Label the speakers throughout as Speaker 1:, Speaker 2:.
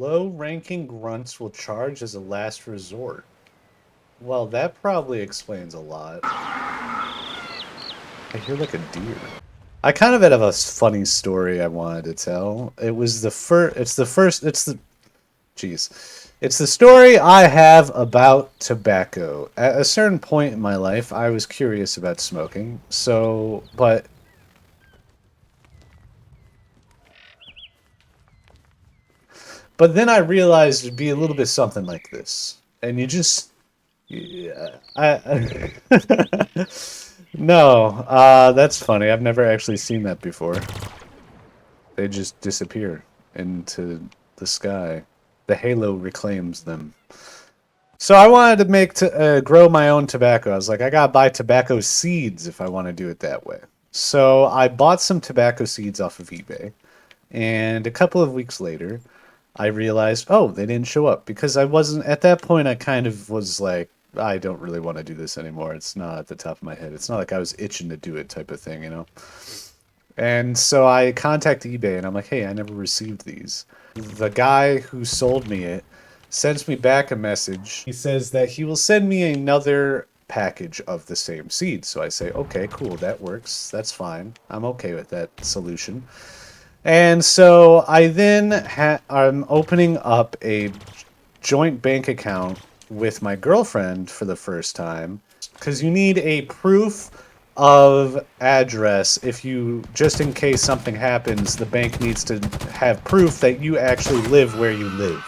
Speaker 1: Low-ranking grunts will charge as a last resort. Well, that probably explains a lot. I hear like a deer. I kind of have a funny story I wanted to tell. It was the first. Jeez. It's the story I have about tobacco. At a certain point in my life, I was curious about smoking. But then I realized it'd be a little bit something like this. And you just, yeah, no, that's funny. I've never actually seen that before. They just disappear into the sky. The halo reclaims them. So I wanted to grow my own tobacco. I was like, I gotta buy tobacco seeds if I want to do it that way. So I bought some tobacco seeds off of eBay, and a couple of weeks later, I realized, oh, they didn't show up because I wasn't at that point. I kind of was like, I don't really want to do this anymore. It's not at the top of my head. It's not like I was itching to do it type of thing, you know? And so I contact eBay and I'm like, hey, I never received these. The guy who sold me it sends me back a message. He says that he will send me another package of the same seed. So I say, okay, cool, that works. That's fine. I'm okay with that solution. And so I then I'm opening up a joint bank account with my girlfriend for the first time because you need a proof of address. If you, just in case something happens, the bank needs to have proof that you actually live where you live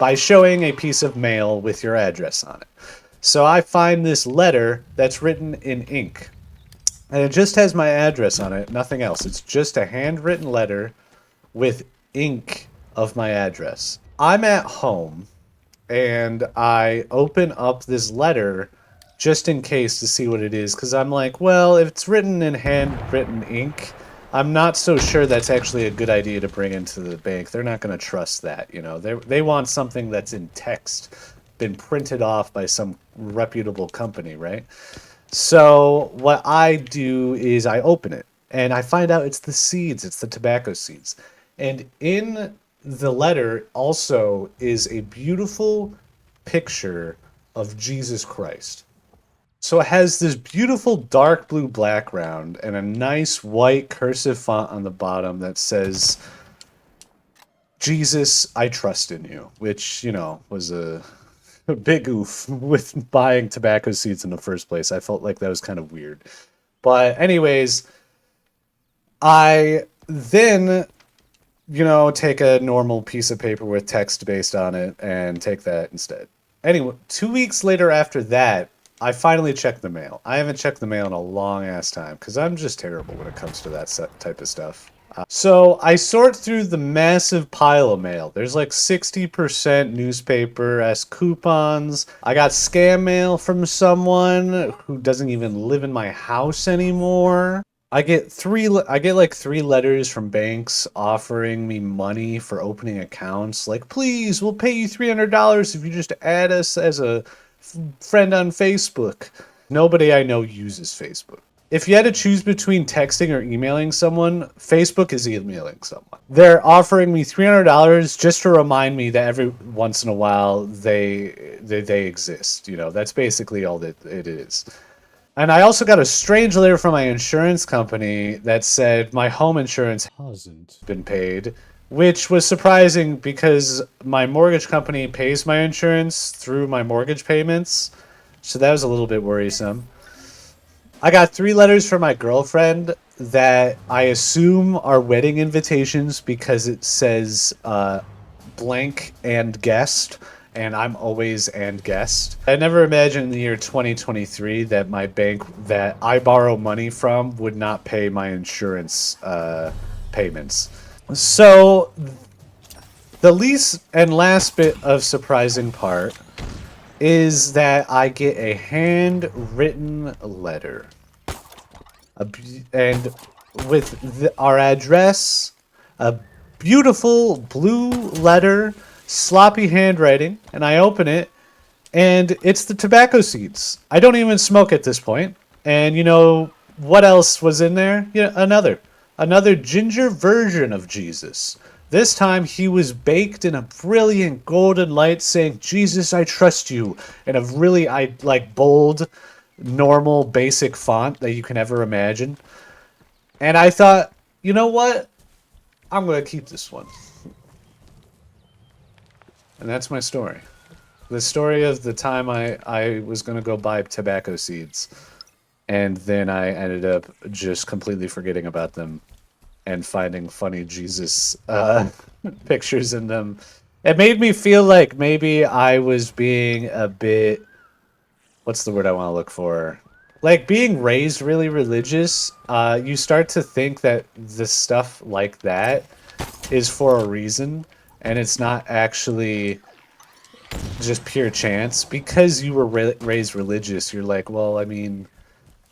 Speaker 1: by showing a piece of mail with your address on it. So I find this letter that's written in ink. And it just has my address on it, nothing else. It's just a handwritten letter with ink of my address. I'm at home and I open up this letter just in case to see what it is because I'm like, well, if it's written in handwritten ink, I'm not so sure that's actually a good idea to bring into the bank. They're not going to trust that, you know. They want something that's in text, been printed off by some reputable company, right? So what I do is I open it and I find out it's the seeds, it's the tobacco seeds. And in the letter also is a beautiful picture of Jesus Christ. So it has this beautiful dark blue background and a nice white cursive font on the bottom that says, Jesus, I trust in you, which, you know, was a big oof with buying tobacco seeds in the first place. I felt like that was kind of weird. But anyways, I then, you know, take a normal piece of paper with text based on it and take that instead. Anyway, 2 weeks later after that, I finally checked the mail. I haven't checked the mail in a long ass time because I'm just terrible when it comes to that type of stuff. So I sort through the massive pile of mail. There's like 60% newspaper as coupons. I got scam mail from someone who doesn't even live in my house anymore. I get like three letters from banks offering me money for opening accounts. Like, please, we'll pay you $300 if you just add us as a friend on Facebook. Nobody I know uses Facebook. If you had to choose between texting or emailing someone, Facebook is emailing someone. They're offering me $300 just to remind me that every once in a while they exist. You know, that's basically all that it is. And I also got a strange letter from my insurance company that said my home insurance hasn't been paid, which was surprising because my mortgage company pays my insurance through my mortgage payments. So that was a little bit worrisome. I got 3 letters from my girlfriend that I assume are wedding invitations because it says blank and guest, and I'm always and guest. I never imagined in the year 2023 that my bank that I borrow money from would not pay my insurance payments. So the least and last bit of surprising part is that I get a handwritten letter. And with our address, a beautiful blue letter, sloppy handwriting, and I open it, and it's the tobacco seeds. I don't even smoke at this point. And you know what else was in there? Yeah, another ginger version of Jesus This time he was baked in a brilliant golden light saying, "Jesus, I trust you," in a really like bold, normal, basic font that you can ever imagine. And I thought, you know what? I'm going to keep this one. And that's my story. The story of the time I was going to go buy tobacco seeds. And then I ended up just completely forgetting about them and finding funny Jesus pictures in them. It made me feel like maybe I was being a bit, what's the word I want to look for? Like being raised really religious, you start to think that the stuff like that is for a reason, and it's not actually just pure chance. Because you were raised religious, you're like, well, I mean,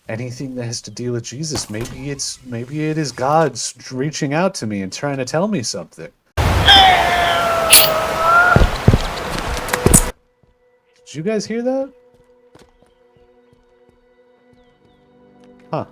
Speaker 1: anything that has to deal with Jesus, maybe it is God's reaching out to me and trying to tell me something. Did you guys hear that? Huh.